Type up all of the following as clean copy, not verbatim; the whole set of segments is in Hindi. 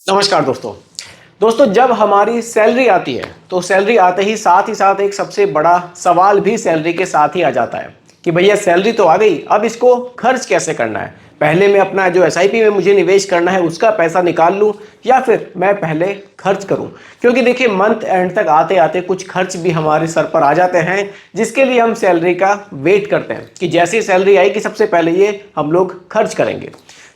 नमस्कार दोस्तों। जब हमारी सैलरी आती है तो सैलरी आते ही साथ एक सबसे बड़ा सवाल भी सैलरी के साथ ही आ जाता है कि भैया सैलरी तो आ गई, अब इसको खर्च कैसे करना है। पहले मैं अपना जो एसआईपी में मुझे निवेश करना है उसका पैसा निकाल लूं या फिर मैं पहले खर्च करूं। क्योंकि देखिए मंथ एंड तक आते आते कुछ खर्च भी हमारे सर पर आ जाते हैं जिसके लिए हम सैलरी का वेट करते हैं कि जैसे ही सैलरी आएगी सबसे पहले ये हम लोग खर्च करेंगे।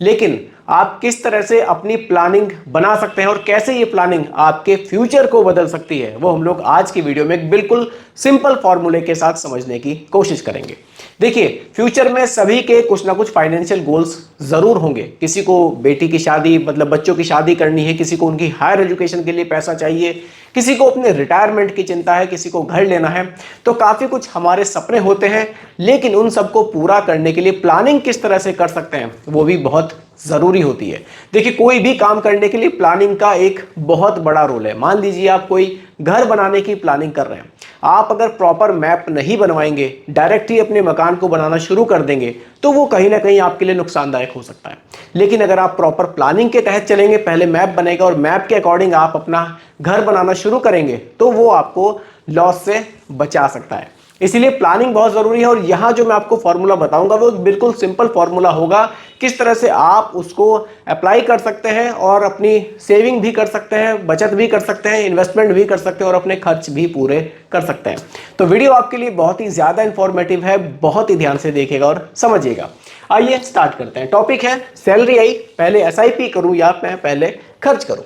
लेकिन आप किस तरह से अपनी प्लानिंग बना सकते हैं और कैसे ये प्लानिंग आपके फ्यूचर को बदल सकती है वो हम लोग आज की वीडियो में एक बिल्कुल सिंपल फॉर्मूले के साथ समझने की कोशिश करेंगे। देखिए फ्यूचर में सभी के कुछ ना कुछ फाइनेंशियल गोल्स जरूर होंगे। किसी को बेटी की शादी मतलब बच्चों की शादी करनी है, किसी को उनकी हायर एजुकेशन के लिए पैसा चाहिए, किसी को अपने रिटायरमेंट की चिंता है, किसी को घर लेना है। तो काफ़ी कुछ हमारे सपने होते हैं, लेकिन उन सबको पूरा करने के लिए प्लानिंग किस तरह से कर सकते हैं वो भी बहुत ज़रूरी होती है। देखिए कोई भी काम करने के लिए प्लानिंग का एक बहुत बड़ा रोल है। मान लीजिए आप कोई घर बनाने की प्लानिंग कर रहे हैं, आप अगर प्रॉपर मैप नहीं बनवाएंगे, डायरेक्ट ही अपने मकान को बनाना शुरू कर देंगे तो वो कहीं ना कहीं आपके लिए नुकसानदायक हो सकता है। लेकिन अगर आप प्रॉपर प्लानिंग के तहत चलेंगे, पहले मैप बनेगा और मैप के अकॉर्डिंग आप अपना घर बनाना शुरू करेंगे तो वो आपको लॉस से बचा सकता है। इसीलिए प्लानिंग बहुत ज़रूरी है। और यहाँ जो मैं आपको फॉर्मूला बताऊंगा वो बिल्कुल सिंपल फॉर्मूला होगा, किस तरह से आप उसको अप्लाई कर सकते हैं और अपनी सेविंग भी कर सकते हैं, बचत भी कर सकते हैं, इन्वेस्टमेंट भी कर सकते हैं और अपने खर्च भी पूरे कर सकते हैं। तो वीडियो आपके लिए बहुत ही ज़्यादा इंफॉर्मेटिव है, बहुत ही ध्यान से देखिएगा और समझिएगा। आइए स्टार्ट करते हैं। टॉपिक है सैलरी आई, पहले एसआईपी करूँ या मैं पहले खर्च करूँ।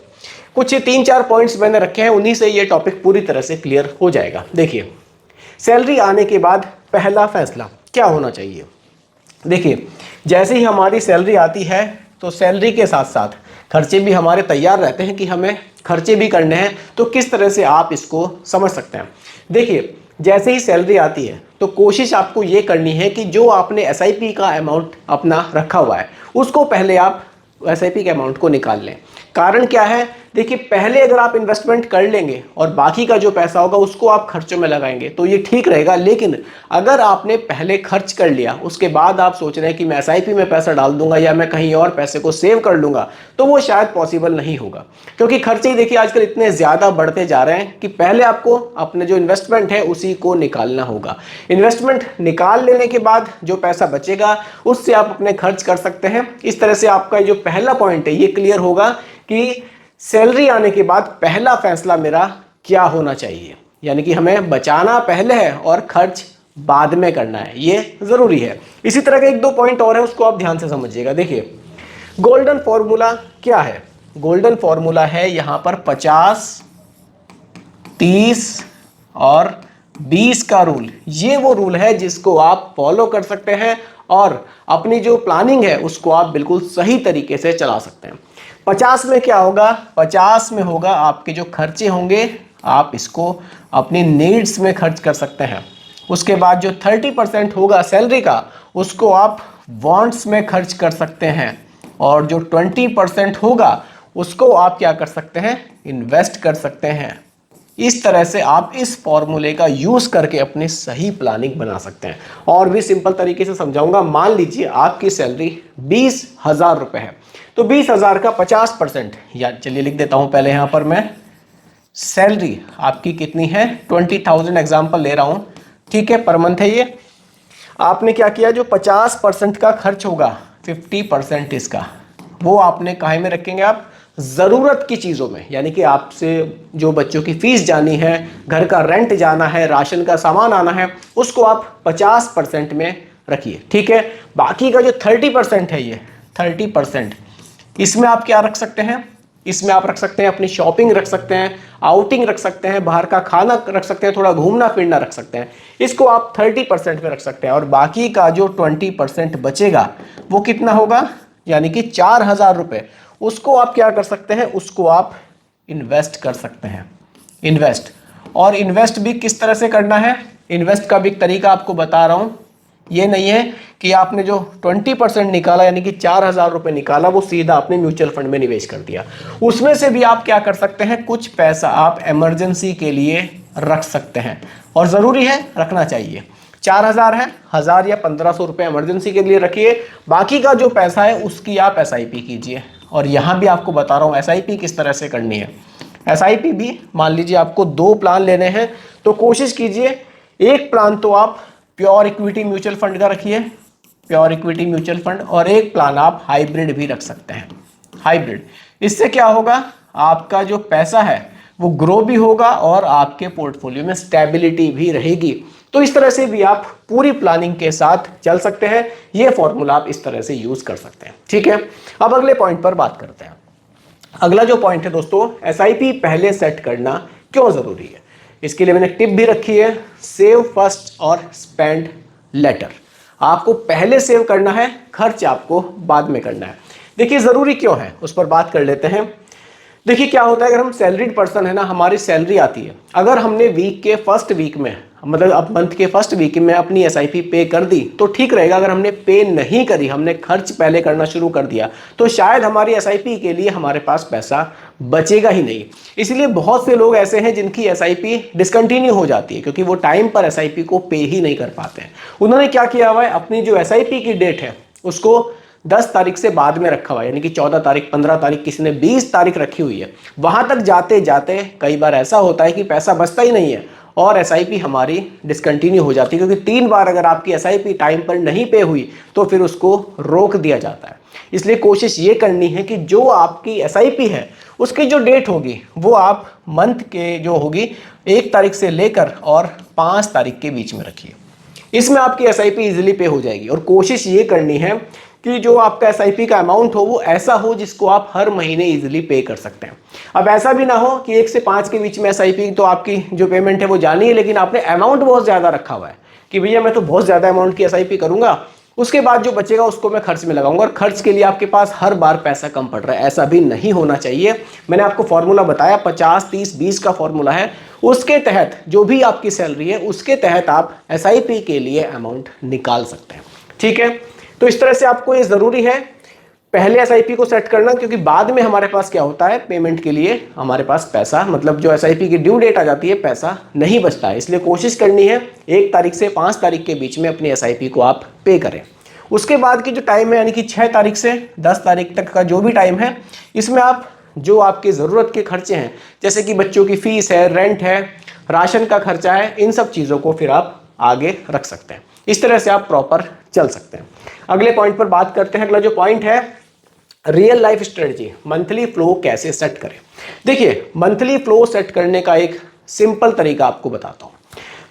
कुछ 3-4 पॉइंट्स मैंने रखे हैं, उन्हीं से ये टॉपिक पूरी तरह से क्लियर हो जाएगा। देखिए सैलरी आने के बाद पहला फैसला क्या होना चाहिए। देखिए जैसे ही हमारी सैलरी आती है तो सैलरी के साथ साथ खर्चे भी हमारे तैयार रहते हैं कि हमें खर्चे भी करने हैं। तो किस तरह से आप इसको समझ सकते हैं। देखिए जैसे ही सैलरी आती है तो कोशिश आपको ये करनी है कि जो आपने एसआईपी का अमाउंट अपना रखा हुआ है उसको पहले आप एसआईपी के अमाउंट को निकाल लें। कारण क्या है, देखिए पहले अगर आप इन्वेस्टमेंट कर लेंगे और बाकी का जो पैसा होगा उसको आप खर्चों में लगाएंगे तो ये ठीक रहेगा। लेकिन अगर आपने पहले खर्च कर लिया उसके बाद आप सोच रहे हैं कि मैं एसआईपी में पैसा डाल दूंगा या मैं कहीं और पैसे को सेव कर लूंगा तो वो शायद पॉसिबल नहीं होगा। क्योंकि खर्चे ही देखिए आजकल इतने ज़्यादा बढ़ते जा रहे हैं कि पहले आपको अपने जो इन्वेस्टमेंट है उसी को निकालना होगा। इन्वेस्टमेंट निकाल लेने के बाद जो पैसा बचेगा उससे आप अपने खर्च कर सकते हैं। इस तरह से आपका जो पहला पॉइंट है ये क्लियर होगा कि सैलरी आने के बाद पहला फैसला मेरा क्या होना चाहिए, यानी कि हमें बचाना पहले है और खर्च बाद में करना है, ये जरूरी है। इसी तरह के 1-2 पॉइंट और है, उसको आप ध्यान से समझिएगा। देखिए गोल्डन फॉर्मूला क्या है। गोल्डन फॉर्मूला है यहां पर 50, 30 और 20 का रूल। ये वो रूल है जिसको आप फॉलो कर सकते हैं और अपनी जो प्लानिंग है उसको आप बिल्कुल सही तरीके से चला सकते हैं। 50 में क्या होगा, 50 में होगा आपके जो खर्चे होंगे आप इसको अपनी नीड्स में खर्च कर सकते हैं। उसके बाद जो 30% होगा सैलरी का उसको आप वांट्स में खर्च कर सकते हैं और जो 20% होगा उसको आप क्या कर सकते हैं, इन्वेस्ट कर सकते हैं। इस तरह से आप इस फॉर्मूले का यूज करके अपनी सही प्लानिंग बना सकते हैं। और भी सिंपल तरीके से समझाऊंगा। मान लीजिए आपकी सैलरी 20,000 रुपए है तो 20,000 का 50%, या चलिए लिख देता हूं पहले यहां पर मैं, सैलरी आपकी कितनी है 20,000 एग्जाम्पल ले रहा हूं, ठीक है, पर मंथ है ये। आपने क्या किया, जो 50% का खर्च होगा 50% इसका वो आपने काहे में रखेंगे, आप ज़रूरत की चीज़ों में, यानी कि आपसे जो बच्चों की फीस जानी है, घर का रेंट जाना है, राशन का सामान आना है, उसको आप 50% में रखिए, ठीक है। बाकी का जो 30% है ये 30%, इसमें आप क्या रख सकते हैं, इसमें आप रख सकते हैं अपनी शॉपिंग रख सकते हैं, आउटिंग रख सकते हैं, बाहर का खाना रख सकते हैं, थोड़ा घूमना फिरना रख सकते हैं। इसको आप 30% में रख सकते हैं। और बाकी का जो 20% बचेगा वो कितना होगा, यानी कि 4,000 रुपये, उसको आप क्या कर सकते हैं, उसको आप इन्वेस्ट कर सकते हैं। इन्वेस्ट, और इन्वेस्ट भी किस तरह से करना है, इन्वेस्ट का भी तरीका आपको बता रहा हूं। ये नहीं है कि आपने जो 20% निकाला यानी कि 4,000 रुपये निकाला वो सीधा आपने म्यूचुअल फंड में निवेश कर दिया। उसमें से भी आप क्या कर सकते हैं, कुछ पैसा आप इमरजेंसी के लिए रख सकते हैं और ज़रूरी है रखना चाहिए। 4,000 है, 1,000 या 1,500 रुपये इमरजेंसी के लिए रखिए। बाकी का जो पैसा है उसकी आप एसआईपी कीजिए और यहाँ भी आपको बता रहा हूँ एसआईपी किस तरह से करनी है। एसआईपी भी मान लीजिए आपको 2 प्लान लेने हैं तो कोशिश कीजिए एक प्लान तो आप प्योर इक्विटी म्यूचुअल फंड का रखिए, प्योर इक्विटी म्यूचुअल फंड, और एक प्लान आप हाइब्रिड भी रख सकते हैं, हाइब्रिड। इससे क्या होगा, आपका जो पैसा है वो ग्रो भी होगा और आपके पोर्टफोलियो में स्टेबिलिटी भी रहेगी। तो इस तरह से भी आप पूरी प्लानिंग के साथ चल सकते हैं। ये फॉर्मूला आप इस तरह से यूज कर सकते हैं, ठीक है। अब अगले पॉइंट पर बात करते हैं। अगला जो पॉइंट है दोस्तों, एसआईपी पहले सेट करना क्यों जरूरी है। इसके लिए मैंने टिप भी रखी है, सेव फर्स्ट और स्पेंड लेटर। आपको पहले सेव करना है, खर्च आपको बाद में करना है। देखिए जरूरी क्यों है उस पर बात कर लेते हैं। देखिए क्या होता है, अगर हम सैलरीड पर्सन है ना, हमारी सैलरी आती है, अगर हमने वीक के फर्स्ट वीक में, मतलब अब मंथ के फर्स्ट वीक में अपनी एसआईपी पे कर दी तो ठीक रहेगा। अगर हमने पे नहीं करी, हमने खर्च पहले करना शुरू कर दिया, तो शायद हमारी एसआईपी के लिए हमारे पास पैसा बचेगा ही नहीं। इसलिए बहुत से लोग ऐसे हैं जिनकी एसआईपी डिसकंटिन्यू हो जाती है क्योंकि वो टाइम पर एसआईपी को पे ही नहीं कर पाते हैं। उन्होंने क्या किया हुआ है, अपनी जो एसआईपी की डेट है उसको 10 तारीख से बाद में रखा हुआ है, यानी कि 14 तारीख, 15 तारीख, किसी ने 20 तारीख रखी हुई है। वहां तक जाते जाते कई बार ऐसा होता है कि पैसा बचता ही नहीं है और एसआईपी हमारी डिसकंटिन्यू हो जाती है, क्योंकि 3 बार अगर आपकी एसआईपी टाइम पर नहीं पे हुई तो फिर उसको रोक दिया जाता है। इसलिए कोशिश ये करनी है कि जो आपकी एसआईपी है उसकी जो डेट होगी वो आप मंथ के जो होगी 1 तारीख से लेकर और 5 तारीख के बीच में रखिए। इसमें आपकी एसआईपी इजीली पे हो जाएगी। और कोशिश ये करनी है कि जो आपका एसआईपी का अमाउंट हो वो ऐसा हो जिसको आप हर महीने इजीली पे कर सकते हैं। अब ऐसा भी ना हो कि 1 से 5 के बीच में एसआईपी, तो आपकी जो पेमेंट है वो जानी है लेकिन आपने अमाउंट बहुत ज़्यादा रखा हुआ है कि भैया मैं तो बहुत ज़्यादा अमाउंट की एसआईपी करूंगा, उसके बाद जो बचेगा उसको मैं खर्च में लगाऊंगा, और खर्च के लिए आपके पास हर बार पैसा कम पड़ रहा है। ऐसा भी नहीं होना चाहिए। मैंने आपको फॉर्मूला बताया 50-30-20 का फॉर्मूला है, उसके तहत जो भी आपकी सैलरी है उसके तहत आप एसआईपी के लिए अमाउंट निकाल सकते हैं, ठीक है। तो इस तरह से आपको ये जरूरी है पहले एसआईपी को सेट करना, क्योंकि बाद में हमारे पास क्या होता है, पेमेंट के लिए हमारे पास पैसा, मतलब जो एसआईपी की ड्यू डेट आ जाती है पैसा नहीं बचता है। इसलिए कोशिश करनी है 1 तारीख से 5 तारीख के बीच में अपनी एसआईपी को आप पे करें। उसके बाद की जो टाइम है, यानी कि 6 तारीख से 10 तारीख तक का जो भी टाइम है, इसमें आप जो आपकी ज़रूरत के खर्चे हैं, जैसे कि बच्चों की फीस है, रेंट है, राशन का खर्चा है, इन सब चीज़ों को फिर आप आगे रख सकते हैं। इस तरह से आप प्रॉपर चल सकते हैं। अगले पॉइंट पर बात करते हैं। अगला जो पॉइंट है, real life strategy, monthly flow कैसे सेट करें। देखिए मंथली फ्लो सेट करने का एक सिंपल तरीका आपको बताता हूँ।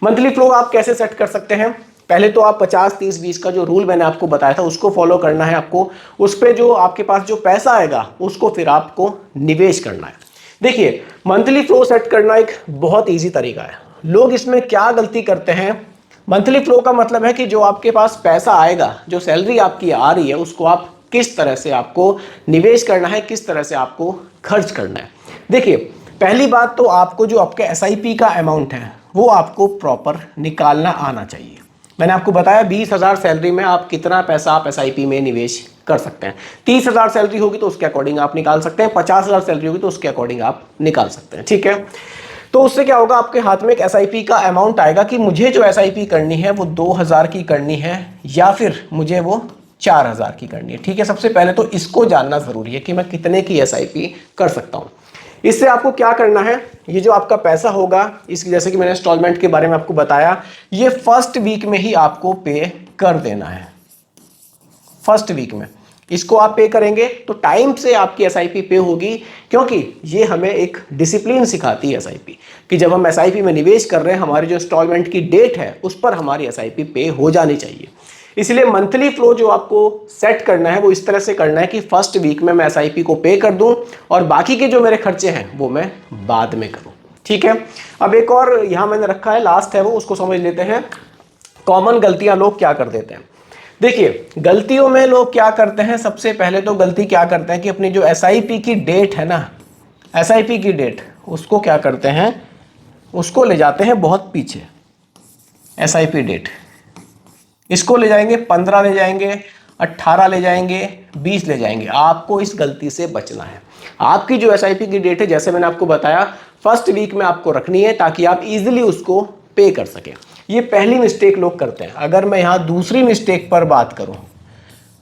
मंथली फ्लो आप कैसे सेट कर सकते हैं। पहले तो आप 50-30-20 का जो रूल मैंने आपको बताया था उसको फॉलो करना है आपको। उस पर जो आपके पास जो पैसा आएगा उसको फिर आपको निवेश करना है। देखिए मंथली फ्लो सेट करना एक बहुत ईजी तरीका है। लोग इसमें क्या गलती करते हैं, मंथली फ्लो का मतलब है कि जो आपके पास पैसा आएगा, जो सैलरी आपकी आ रही है, उसको आप किस तरह से आपको निवेश करना है, किस तरह से आपको खर्च करना है। देखिए पहली बात तो आपको जो आपके एसआईपी का अमाउंट है वो आपको प्रॉपर निकालना आना चाहिए। मैंने आपको बताया 20,000 सैलरी में आप कितना पैसा आप एसआईपी में निवेश कर सकते हैं। 30,000 सैलरी होगी तो उसके अकॉर्डिंग आप निकाल सकते हैं, 50,000 सैलरी होगी तो उसके अकॉर्डिंग आप निकाल सकते हैं, ठीक है। तो उससे क्या होगा, आपके हाथ में एक एसआईपी का अमाउंट आएगा कि मुझे जो एसआईपी करनी है वो 2,000 की करनी है या फिर मुझे वो 4,000 की करनी है, ठीक है। सबसे पहले तो इसको जानना जरूरी है कि मैं कितने की एसआईपी कर सकता हूँ। इससे आपको क्या करना है, ये जो आपका पैसा होगा, इसकी जैसे कि मैंने इंस्टॉलमेंट के बारे में आपको बताया, ये फर्स्ट वीक में ही आपको पे कर देना है। फर्स्ट वीक में इसको आप पे करेंगे तो टाइम से आपकी एसआईपी पे होगी, क्योंकि ये हमें एक डिसिप्लिन सिखाती है एसआईपी कि जब हम एसआईपी में निवेश कर रहे हैं, हमारी जो इंस्टॉलमेंट की डेट है उस पर हमारी एसआईपी पे हो जानी चाहिए। इसलिए मंथली फ्लो जो आपको सेट करना है वो इस तरह से करना है कि फर्स्ट वीक में मैं एसआईपी को पे कर दूं और बाकी के जो मेरे खर्चे हैं वो मैं बाद में करूं, ठीक है। अब एक और यहां मैंने रखा है, लास्ट है वो, उसको समझ लेते हैं। कॉमन गलतियां लोग क्या कर देते हैं। देखिए गलतियों में लोग क्या करते हैं, सबसे पहले तो गलती क्या करते हैं कि अपनी जो एसआईपी की डेट है ना, एसआईपी की डेट, उसको क्या करते हैं, उसको ले जाते हैं बहुत पीछे। एसआईपी डेट इसको ले जाएंगे 15 ले जाएंगे, 18 ले जाएंगे, 20 ले जाएंगे। आपको इस गलती से बचना है। आपकी जो एसआईपी की डेट है, जैसे मैंने आपको बताया, फर्स्ट वीक में आपको रखनी है ताकि आप इजीली उसको पे कर सकें। ये पहली मिस्टेक लोग करते हैं। अगर मैं यहाँ दूसरी मिस्टेक पर बात करूँ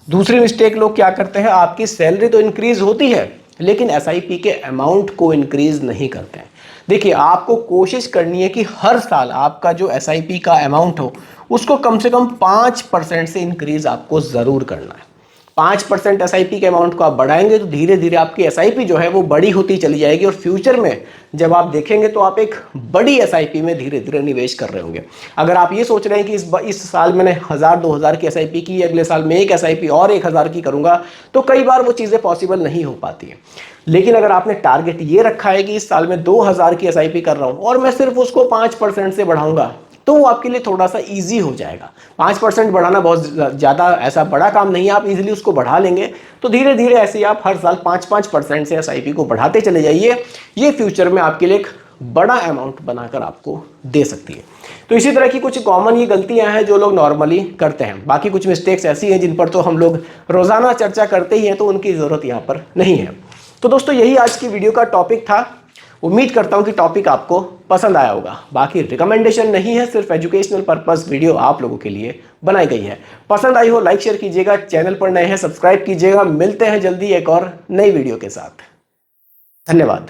दूसरी मिस्टेक लोग क्या करते हैं, आपकी सैलरी तो इंक्रीज होती है लेकिन एसआईपी के अमाउंट को इंक्रीज नहीं करते हैं। देखिए, आपको कोशिश करनी है कि हर साल आपका जो एसआईपी का अमाउंट हो उसको कम से कम 5% से इंक्रीज आपको ज़रूर करना है। 5% एसआईपी के अमाउंट को आप बढ़ाएंगे तो धीरे धीरे आपकी एसआईपी जो है वो बड़ी होती चली जाएगी और फ्यूचर में जब आप देखेंगे तो आप एक बड़ी एसआईपी में धीरे धीरे निवेश कर रहे होंगे। अगर आप ये सोच रहे हैं कि इस साल मैंने 1000-2000 की एसआईपी की, अगले साल मैं एक एसआईपी और 1000 की करूंगा, तो कई बार वो चीज़ें पॉसिबल नहीं हो पाती है। लेकिन अगर आपने टारगेट ये रखा है कि इस साल में 2000 की एसआईपी कर रहा हूं और मैं सिर्फ उसको 5% से बढ़ाऊंगा, तो वो आपके लिए थोड़ा सा इजी हो जाएगा। 5% बढ़ाना बहुत ज़्यादा ऐसा बड़ा काम नहीं है, आप इजीली उसको बढ़ा लेंगे। तो धीरे धीरे ऐसे ही आप हर साल 5-5% से एसआईपी को बढ़ाते चले जाइए। ये फ्यूचर में आपके लिए एक बड़ा अमाउंट बनाकर आपको दे सकती है। तो इसी तरह की कुछ कॉमन ये गलतियां हैं जो लोग नॉर्मली करते हैं। बाकी कुछ मिस्टेक्स ऐसी हैं जिन पर तो हम लोग रोज़ाना चर्चा करते ही हैं, तो उनकी ज़रूरत यहाँ पर नहीं है। तो दोस्तों, यही आज की वीडियो का टॉपिक था। उम्मीद करता हूं कि टॉपिक आपको पसंद आया होगा। बाकी रिकमेंडेशन नहीं है, सिर्फ एजुकेशनल पर्पस वीडियो आप लोगों के लिए बनाई गई है। पसंद आई हो लाइक शेयर कीजिएगा, चैनल पर नए हैं सब्सक्राइब कीजिएगा। मिलते हैं जल्दी एक और नई वीडियो के साथ। धन्यवाद।